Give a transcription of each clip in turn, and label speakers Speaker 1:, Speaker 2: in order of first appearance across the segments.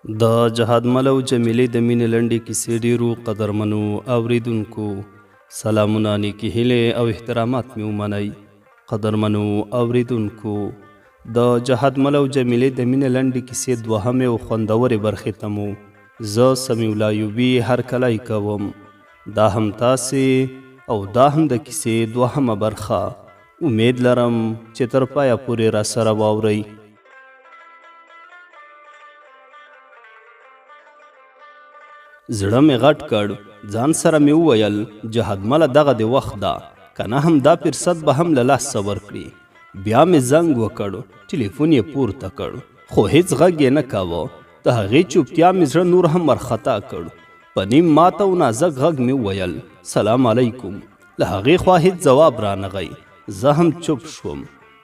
Speaker 1: د جهادمل او جمیلې د مینې لنډې کیسې ډیرو قدرمنو اوریدونکو سلامونه، نیکې هیلې او احترامات مې ومنئ. قدرمنو اوریدونکو، د جهادمل او جمیلې د مینې لنډې کیسې دوهمې او خوندورې برخې ته مو زه سمیع الله ایوبي هرکلی کوم. دا هم تاسې او دا هم د کیسې دوهمه برخه. امید لرم چې تر پایه پورې راسره واورئ. زړه مې غټ کړ، ځان سره مې وویل جهادمله دغه د وخت ده، که نه هم دا فرصت به هم له لاسه ورکړي. بیا مې زنګ وکړ، ټلیفون یې پورته کړ، خو هیڅ غږ یې نه کاوه. د هغې چوپتیا مې زړه نور هم ورخطا کړ. په نیم ماته او نازک غږ مې وویل سلام علیکم. له هغې خوا هیڅ ځواب رانغی. زه هم چوپ شوم.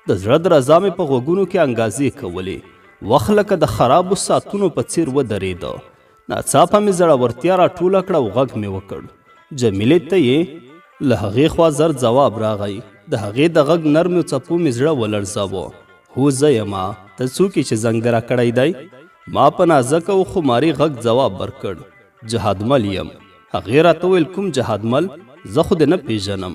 Speaker 1: د زړه درزا مې په غوږونو کې انګازې کولې. وخت لکه د خرابو ساعتونو په څیر ودرېده. ناڅاپه مې زړورتیا راټوله کړه او غږ مې وکړ. جمیلې ته یې له هغې خوا زر ځواب راغی. د هغې د غږ نرمو څپو مې زړه ولړزاوه. هو زه یمه، ته څوک یې چې زنګ دې راکړی دی؟ ما په نازک او خماري غږ ځواب ورکړ، جهادمل یم. هغې راته وویل کوم جهادمل؟ زه خو دې نه پیژنم.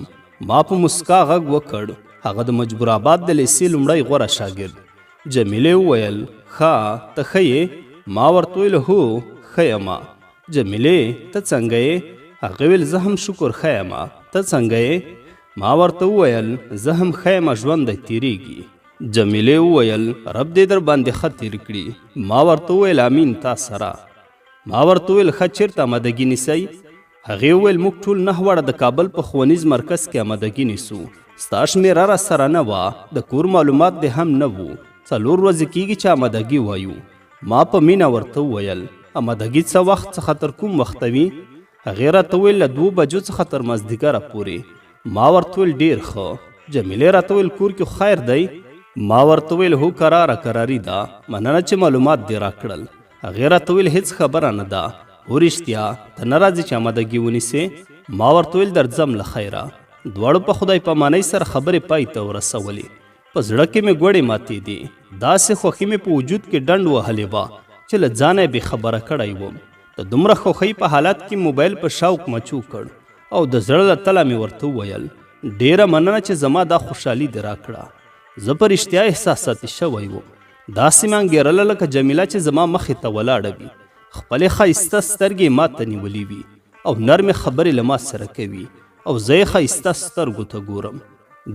Speaker 1: ما په مسکا غږ وکړ، هغه د مجبور آباد د لیسې لومړی غوره شاګرد. جمیلې وویل ښه، ته ښه یې؟ ما ورته وویل هو ښه یمه. جمیلې ته څنګه یې؟ هغې ویل زه هم شکر ښه یمه، ته څنګه یې؟ ما ورته وویل زه هم ښه یمه، ژوند دی تیریږي. جمیلې وویل رب دې در باندې ښه تیر کړي. ما ورته وویل امین تا سره. ما ورته وویل ښه چېرته آمدګي نیسئ؟ هغې وویل موږ ټول 9 واړه د کابل په ښوونیز مرکز کې آمدګي نیسو. ستا شمېره را سره نه وه، د کور معلومات دې هم نه وو. 4 ورځې کېږي چې آمدګي وایو. ما په مینه ورته وویل آمدګي څه وخت څخه تر کوم وخته وي؟ هغې راته وویل له 2 بجو څخه تر مازدیګره پورې. ما ورته وویل ډېر ښه. جمیلې راته وویل کور کې خیر دی؟ ما ورته وویل هو کراري ده، مننه چې معلومات دې راکړل. هغې راته وویل هېڅ خبره نه ده. هو رښتیا ته نه راځې چې آمدګي ونیسې؟ ما ورته وویل درځم له خیره. دواړو په خدای پامانۍ سره خبرې پای ته ورسولې. په زړه کې مې ګوډې ماتېدې. داسې خوښي مې په وجود کې ډنډ وهلې وه چې له ځانه بې خبره کړی وم. د دومره خوښۍ په حالت کې موبایل په شوق مچو کړ او د زړه له تله مې ورته وویل ډېره مننه چې زما دا خوشحالي دې راکړه. زه په رښتیا احساساتي شوی وم. داسې مې انګېرله لکه جمیله چې زما مخې ته ولاړه وي، خپلې ښایسته سترګې ما ته نیولې وي او نرمې خبرې له ما سره کوي او زه یې ښایسته سترګو ته ګورم.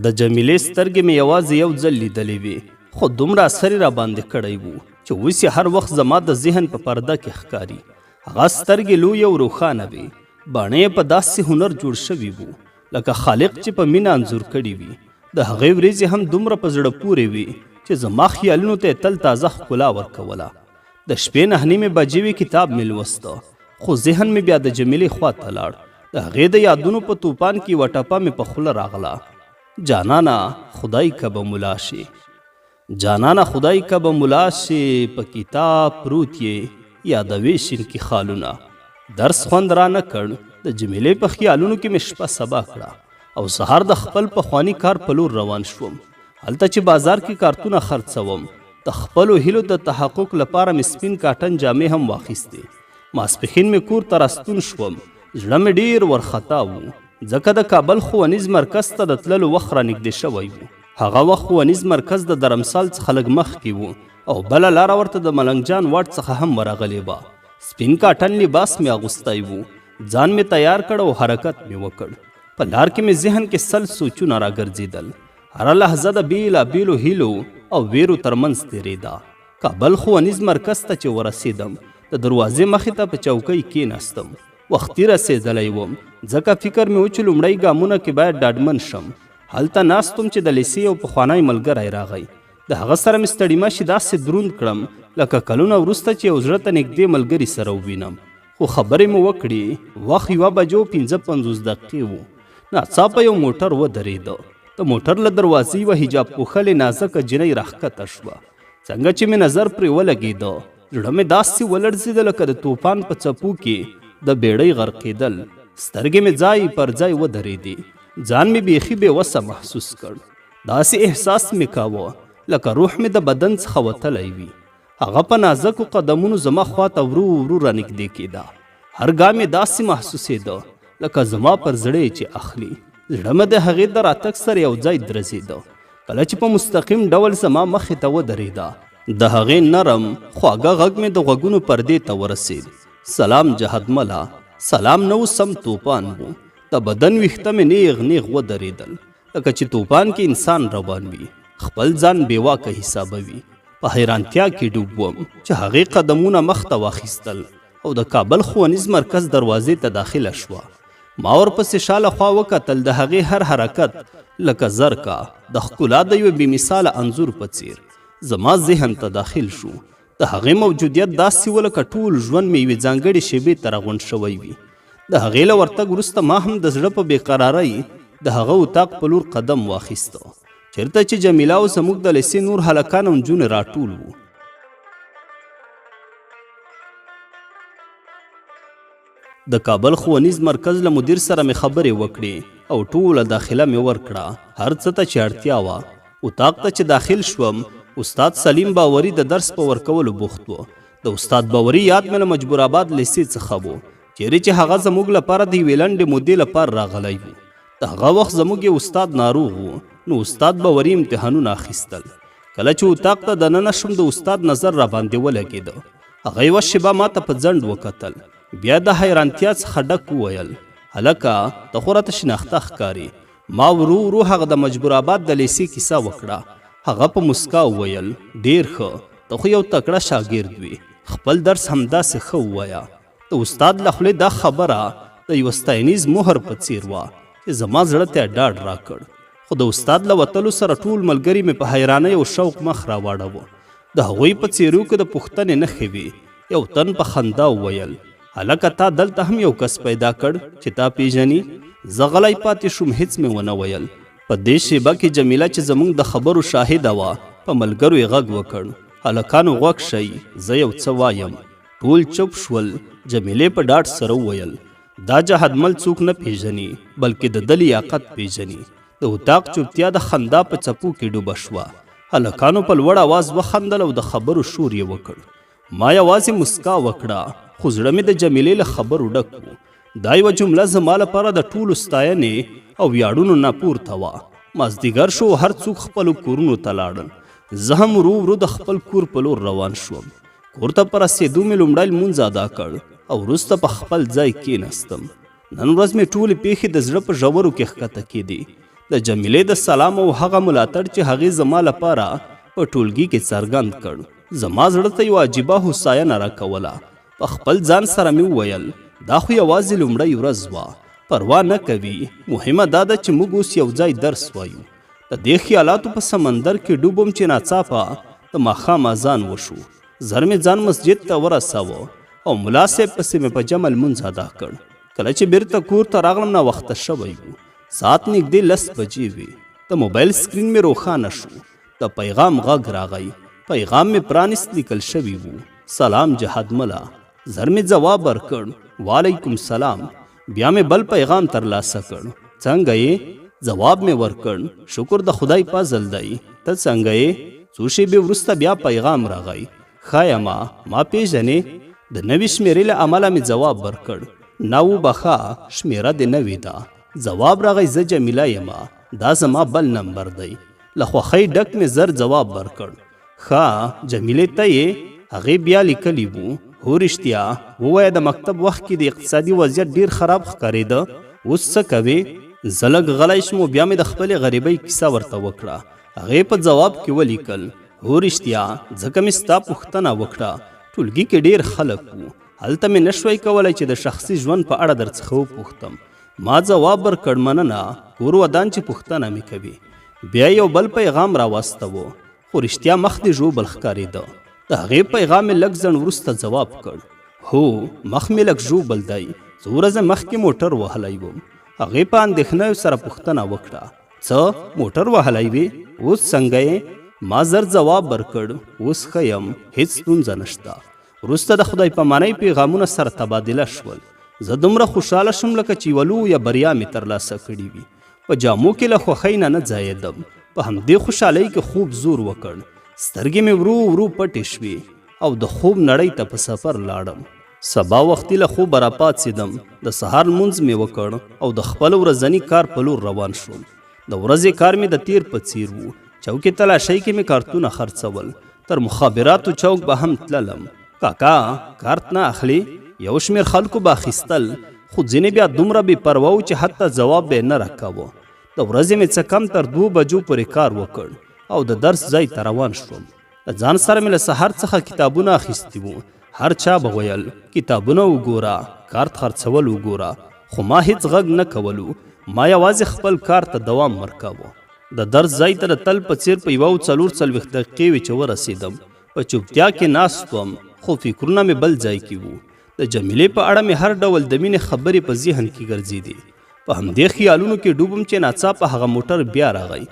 Speaker 1: د جمیلې سترګې مې یوازې یو ځل لیدلې وې، خو دومره اثر یې راباندې کړی و چې اوس یې هر وخت زما د ذهن په پرده کې ښکاري. هغه سترګې لویې او روښانه وې. باڼه یې په داسې هنر جوړ شوي وو لکه خالق چې په مینه انځور کړي وي. د هغې وریځې هم دومره په زړه پورې وې چې زما خیالونو ته یې تل تازه ښکلا ورکوله. د شپې 9 بجې وې، کتاب مې لوسته، خو ذهن مې بیا د جمیلې خوا ته لاړ. د هغې د یادونو په توپان کې یوه ټپه مې په خوله راغله. جانانه خدای که به ملا شي، جانانه خدای که به ملا شي، په کتاب پروت یې یادوي شینکي خالونه. درس خوند را نه کړ. د جمیلې په خیالونو کې مې شپه سبا کړه او سهار د خپل پخواني کار په لور روان شوم. هلته چې بازار کې کارتونه خرڅوم. د خپلو هیلو د تحقق لپاره مې سپین کاټن جامې هم واخیستې. ماسپښین مې کور ته راستون شوم. زړه مې ډېر ورخطا و ځکه د کابل ښوونیز مرکز ته د تللو وخت رانږدې شوی و. هغه وخت ښوونیز مرکز د درمسال څخه لږ مخکې و او بله لاره ورته د ملنګ جان واټ څخه هم ورغلې وه. سپین کاټن لباس مې اغوستی و. ځان مې تیار کړ او حرکت مې وکړ. په لار کې مې ذهن کې سل سوچونه راګرځېدل. هره لحظه د بېلابېلو هیلو او ویرو ترمنځ تېرېده. کابل ښوونیز مرکز ته چې ورسېدم، د دروازې مخې ته په چوکۍ کېناستم. وختي رسېدلی وم ځکه فکر مې و چې لومړی ګامونه کې باید ډاډمن شم. هلته ناستم چې د لیسې یو پخوانی ملګری راغی. د هغه سره مې ستړي مشي داسې دروند کړم لکه کلونه وروسته چې یو زړه ته نږدې ملګري سره ووینم. خو خبرې مې وکړې. وخت 1:55 و. ناڅاپه یو موټر ودرېده. د موټر له دروازې یوه حجاب پوښلې نازکه جینۍ راښکته شوه. څنګه چې مې نظر پرې ولګېده، زړه مې داسې ولړزېده لکه د طوفان په څپو کې د بیړۍ غرقېدل. سترګې مې ځای پر ځای ودرېدې. ځان مې بیخي بېوسه محسوس کړ. داسې احساس مې کاوه لکه روح مې د بدن څخه وتلی وي. هغه په نازکو قدمونو زما خواته ورو ورو رانږدې کېده. هر ګام یې داسې محسوسېده لکه زما پر زړه چې اخلي. زړه مې د هغې د راتګ سره یو ځای درزېده. کله چې په مستقیم ډول زما مخې ته ودرېده، د هغې نرم خواږه غږ مې د غوږونو پردې ته ورسېد. سلام جهادمله. سلام نه و، سم توپان و. د بدن ویښته مې نیغ نیغ ودرېدل لکه چې توپان کې انسان روان وي، خپل ځان بېواکه حسابوي. په حیرانتیا کې ډوب وم چې هغې قدمونه مخ ته واخیستل او د کابل ښوونیز مرکز دروازې ته داخله شوه. ما ورپسې شاله خوا وکتل، د هغې هر حرکت لکه زرکه د ښکلا د یوه بې مثاله انځور په څیر زما ذهن ته داخل شو. د هغې موجودیت داسې و لکه ټول ژوند مې یوې ځانګړې شیبې ته راغونډ شوی وي. د هغې له ورتګ وروسته ما هم د زړه په بېقرارۍ د هغه اتاق په لور قدم واخیسته، چېرته چې جمیله او زموږ د لیسې نور هلکان او نجونې راټول وو. د کابل ښوونیز مرکز له مدیر سره مې خبرې وکړې او ټوله داخله مې ورکړه، هر څه ته چې اړتیا وه. اتاق ته چې داخل شوم، استاد سلیم باوري د درس په ورکولو بوخت و. د استاد باوري یاد مې له مجبور آباد لیسې څخه و، چیرې چې هغه زموږ لپاره د یوې لنډې مودې لپاره راغلی و. د هغه وخت زموږ یو استاد ناروغ و، نو استاد باوري امتحانونه اخیستل. کله چې اتاق ته دننه شوم، د استاد نظر را باندې ولګېده. هغه یوه شېبه ما ته په ځنډ وکتل، بیا د حیرانتیا څخه ډک وویل، هلکه ته خو راته شناخته ښکارې. ما ورو ورو هغه د مجبور آباد د لیسې کیسه وکړه. هغه په مسکا وویل، ډېر ښه، ته خو یو تکړه شاګرد وي، خپل درس همداسې ښه ووایه. د استاد له خولې دا خبره د یوه ستاینیز مهر په څیر وه چې زما زړه ته یې ډاډ راکړ. خو د استاد له وتلو سره ټول ملګري مې په حیرانۍ او شوق مخ راواړوه. د هغوی په څېرو کې د پوښتنې نښې وې. یو تن په خندا وویل، هلکه تا دلته هم یو کس پیدا کړ چې تا پیژني؟ زه غلی پاتې شوم، هیڅ مې ونه ویل. په دې شیبه کې جمیله چې زموږ د خبرو شاهده وه، په ملګرو یې غږ وکړ، هلکانو غوږ شئ، زه یو څه وایم. ټول چوپ شول. جمیلې په ډاډ سره وویل، دا جهادمل څوک نه پیژني، بلکې د ده لیاقت پیژني. د اتاق چوپتیا د خندا په څپو کې ډوبه شوه. هلکانو په لوړ آواز وخندل او د خبرو شور یې وکړ. ما یوازې مسکا وکړه، خو زړه مې د جمیلې له خبرو ډک و. دا یوه جمله زما لپاره د ټولو ستاینې او ویاړونو نه پورته وه. مازدیګر شو، هر څوک خپلو کورونو ته لاړل. زه هم ورو ورو د خپل کور په لور روان شوم. کور ته په رسېدو مې لومړی لمونځ ادا کړ او وروسته په خپل ځای کېناستم. نن ورځ مې ټولې پیښې د زړه په ژورو کې ښکته کېدې. د جمیلې د سلام او هغه ملاتړ چې هغې زما لپاره په ټولګي کې څرګند کړ، زما زړه ته یوه عجیبه هوساینه راکوله. په خپل ځان سره مې وویل، دا خو یوازې لومړۍ ورځ وه، پروا نه کوي، مهمه دا ده چې موږ اوس یو ځای درس وایو. د دې خیالاتو په سمندر کې ډوبم چې ناڅاپه د ماښام اذان وشو. زر مې ځان مسجد ته ورساوه او ملا صاحب پسې مې په جمع لمونځ ادا کړ. کله چې بیرته کور ته راغلم، ناوخته شوی و، ساعت نږدې 10 بجې وې. د موبایل سکرین مې روښانه شو. د پیغام غږ راغی. پیغام مې پرانیست، لیکل شوي و، سلام جهادمله. زر مې ځواب ورکړ، وعلیکم سلام. بیا مې بل پیغام ترلاسه کړ، څنګه یې؟ ځواب مې ورکړ، شکر د خدای فضل دی، ته څنګه یې؟ څو شېبې وروسته بیا پیغام راغی، ښه یمه، ما پیژنې؟ د نوې شمېرې له امله مې ځواب ورکړ، نه وبخه، شمېره دې نوې ده. ځواب راغی، زه جمیله یمه، دا زما بل نمبر دی. له خوښۍ ډک مې زر ځواب ورکړ، ښه جمیلې ته یې؟ هغې بیا لیکلي وو، هو رښتیا ووایه، د مکتب وخت کې د اقتصادي وضعیت ډیر خراب ښکارېده، اوس څه کوې؟ زه لږ غلی شوم او بیا مې د خپلې غریبۍ کیسه ورته وکړه. هغې په ځواب کې ولیکل، هو رښتیا، ځکه مې ستا پوښتنه وکړه. ټولګي کې ډیر خلک وو، هلته مې نشوی کولی چې د شخصي ژوند په اړه درڅخه وپوښتم. ما ځواب ورکړ، مننه، کور ودان چې پوښتنه مې کوي. بیا یو بل پیغام راواستوه، خو رښتیا مخ دې ژوبل ښکارېده. د هغې پیغام مې لږ ځنډ وروسته ځواب کړ، هو مخ مې لږ ژوبل دی، څو ورځې مخکې موټر وهلی وم. هغې په اندېښنه سره پوښتنه وکړه، څه موټر وهلی وې؟ اوس څنګه یې؟ ما زر ځواب ورکړ، اوس ښه یم، هېڅ ستونزه نشته. وروسته د خدای پامانۍ پیغامونه سره تبادله شول. زه دومره خوشحاله شوم لکه چې یوه لویه بریا مې ترلاسه کړې وي. په جامو کې له خوښۍ نه ځایېدم. په همدې خوشحالۍ کې خوب زور وکړ. سترګې مې ورو ورو پټې شوې. او د خوب نړۍ ته په سفر لاړم. سبا وختي له خوبه راپاڅېدم، د سهار لمونځ مې وکړ او د خپل ورځني کار په لور روان شوم. د ورځې کار مې د تیر په څیر و. چوکې تلاشۍ کې مې کارتونه خرڅول، تر مخابراتو چوک به هم تللم. کاکا کارت نه اخلي؟ یو شمېر خلکو به اخیستل، خو ځینې بیا دومره بې پروا وو چې حتی ځواب به یې نه راکاوه. د ورځې مې څه کم تر 2 بجو پورې کار وکړ او د درس ځای ته روان شوم. د ځان سره مې له سهار څخه کتابونه اخیستي وو. هر چا به ویل کتابونه وګوره، کارت خرڅول وګوره، خو ما هیڅ غږ نه کولو. ما یوازې خپل کار ته دوام ورکاوه. د درس ځای ته د تل په څیر په 1:40 دقیقې وې چې ورسېدم. په چوپتیا کې ناست وم، خو فکرونه مې بل ځای کې وو. د جمیلې په اړه مې هر ډول د مینې خبرې په ذهن کې ګرځېدې. په همدې خیالونو کې ډوبم چې ناڅاپه هغه موټر بیا راغی.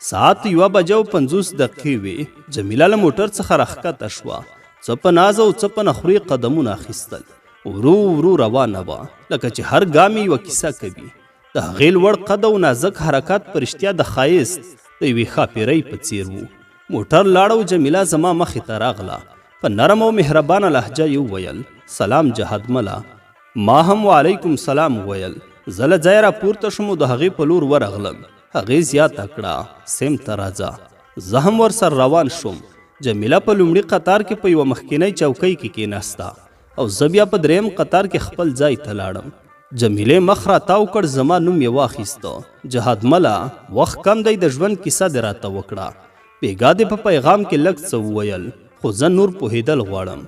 Speaker 1: ساعت 1:50 وې. جمیله له موټر څخه راښکته شوه. څه په ناز او څه په نخوري قدمونه اخیستل. ورو ورو روانه وه، لکه چې هر ګام یې یوه کیسه کوي. د هغې لوړ قد او نازک حرکات په رښتیا د ښایست د یوې ښاپیرۍ په څیر وو. موټر لاړ او جمیله زما مخې ته راغله. په نرم او مهربانه لهجه یې وویل سلام جهادمله. ما هم وعلیکم سلام وویل. زه له ځایه راپورته شوم او د هغې په لور ورغلم. هغې زیاته کړه سیم ته راځه. زه هم ورسره روان شوم. جمیله په لومړي قطار کې په یوه مخکینۍ چوکۍ کې کېناسته او زه بیا په دریم قطار کې خپل ځای ته لاړم. جمیلې مخ راتاو کړ، زما نوم یې واخیسته. جهادمله وخت کم دی، د ژوند کیسه دې راته وکړه. بېګا دې په پیغام کې لږ څه وویل، خو زه نور پوهېدل غواړم.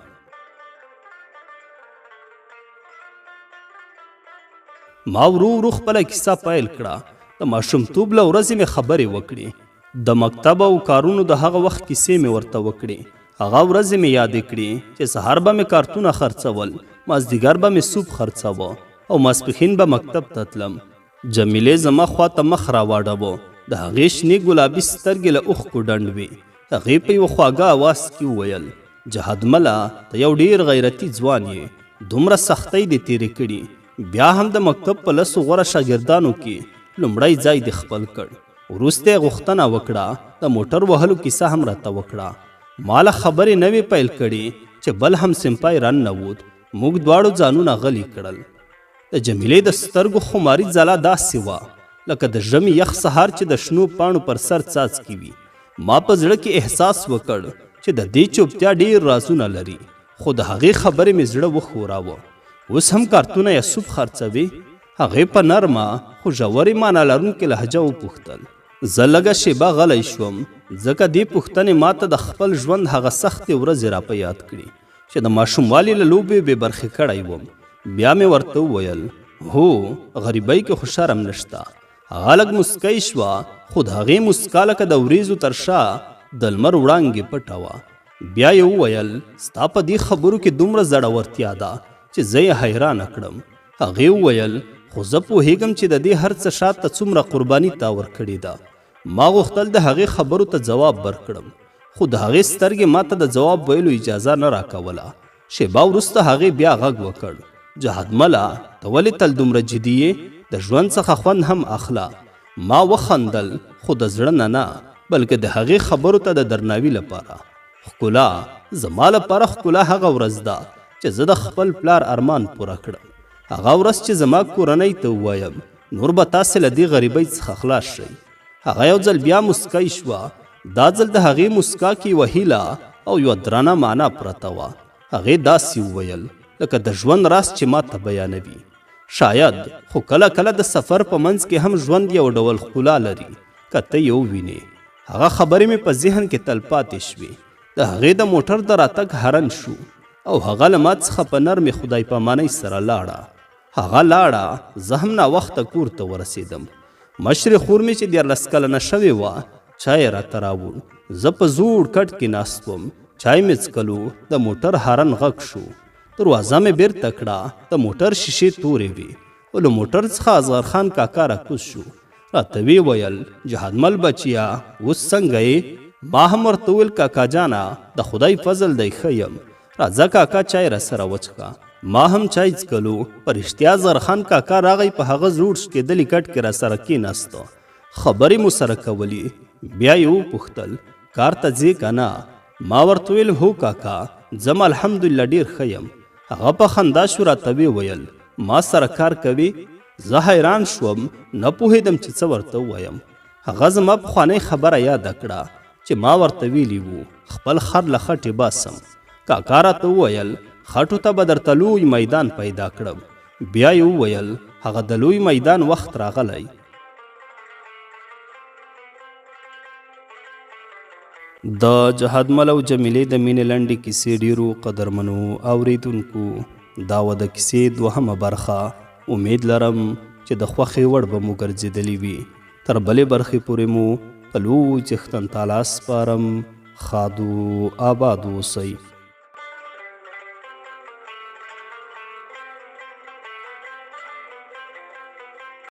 Speaker 1: ما ورو ورو خپله کیسه پیل کړه. د ماشومتوب له ورځې مې خبرې وکړې. د مکتب او کارونو د هغه وخت کیسې مې ورته وکړې. هغه ورځې مې یادې کړې چې سهار به مې کارتونه خرڅول، مازدیګر به مې سوپ خرڅاوه او ماسپښین به مکتب ته تلم. جمیلې زما خواته مخ راواړوه. د هغې شنې ګلابي سترګې له اوښکو ډنډ وې. هغې په یوه خواږه اواز کې وویل جهادمله ته یو ډېر غیرتي ځوان یې، دومره سختۍ دې تېرې کړي، بیا هم د مکتب په 10 غوره شاګردانو کې لومړی ځای دې خپل کړ. وروسته یې غوښتنه وکړه، د موټر وهلو کیسه هم راته وکړه. ما له خبرې نه وې پیل کړي چې بل هم سمپای راننوت. موږ دواړو ځانونه غلي کړل. د جمیلې د سترګو خماري ځلا داسې وه لکه د ژمي یخ سهار چې د شنو پاڼو پر سر څاڅکي وي. ما په زړه کې احساس وکړ چې د دې چوپتیا ډېر رازونه لري، خو د هغې خبرې مې زړه وښوراوه. اوس هم کارتونه یا سوپ خرڅوي؟ هغې په نرمه خو ژورې معنا لرونکې لهجه وپوښتل. زه لږه شیبه غلی شوم، ځکه دې پوښتنې ما ته د خپل ژوند هغه سختې ورځې راپه یاد کړي چې د ماشوموالي له لوبې بې برخې کړی وم. بیا مې ورته وویل هو، غریبۍ کې خو شرم نشته. هغه لږ مسکی شوه، خو د هغې مسکا لکه د وریځو تر شا د لمر وړانګې پټه وه. بیا یې وویل ستا په دې خبرو کې دومره زړورتیا ده چې زه یې حیرانه کړم. هغې وویل خو زه پوهېږم چې د دې هر څه شاته څومره قرباني تا ورکړې ده. ما غوښتل د هغې خبرو ته ځواب ورکړم، خو د هغې سترګې ما ته د ځواب ویلو اجازه نه راکوله. شیبه وروسته هغې بیا غږ وکړ جهادمله ته ولې تل دومره جدي یې؟ د ژوند څخه خوند هم اخله. ما وخندل، خو د زړه نه بلکې د هغې خبرو ته د درناوي لپاره. ښکلا زما لپاره ښکلا هغه ورځ ده چې زه د خپل پلار ارمان پوره کړم. هغه ورځ چې زما کورنۍ ته ووایم نور به تاسې له دې غریبۍ څخه خلاص شئ. هغه یو ځل بیا مسکی شوه. دا ځل د هغې مسکا کې یوه هیله او یوه درانه معنا پرته وه. هغې داسې وویل لکه د ژوند راز چې ما ته بیانوي. شاید، خو کله کله د سفر په منځ کې هم ژوند یو ډول ښکلا لري که ته یې ووینې. هغه خبرې مې په ذهن کې تل پاتې شوې. د هغې د موټر د راتګ هارن شو او هغه له ما څخه په نرمې خدای پامانۍ سره لاړه. هغه لاړه، زه هم ناوخته کور ته ورسېدم. مشرې خور مې چې 14 کلنه شوې وه چای راته راوړ. زه په زوړ کټ کې ناست وم، چای مې څکلو. د موټر هارن غږ شو. دروازه مې بیرته کړه. د موټر شیشې تورې وې او له موټر څخه اصغر خان کاکا راکوز شو. راته ویې ویل جهادمل بچیا اوس څنګه یې؟ ما هم ورته وویل کاکا جانه د خدای فضل دی ښه یم، راځه کاکا چای را سره وڅښه. ما هم چای څکلو. په رښتیا زرخان کاکا راغی، په هغه زوړ شکېدلي کټ کې را سره کېناسته. خبرې مو سره کولې. بیا یې وپوښتل کار ته ځې که نه؟ ما ورته ویل هو کاکا، زم الحمدلله ډیر ښه یم. هغه په خندا شو راته وویل ما سره کار کوي؟ زه حیران شوم، نه پوهېدم چې څه ورته ووایم. هغه زما پخوانۍ خبره یاده کړه چې ما ورته ویلي وو خپل خر له خټې باسم. کاکا راته وویل خټو ته به درته لوی میدان پیدا کړم. بیا یې وویل هغه د لوی میدان وخت راغلی. د جهادمل او جمیلې د مینې لنډې کیسې ډیرو قدرمنو اوریدونکو، دا و د کیسې دوهمه برخه. امید لرم چې د خوښې وړ به مو ګرځېدلې وي. تر بلې برخې پورې مو په لوی څښتن تعالی سپارم. ښاد و آباد اوسئ.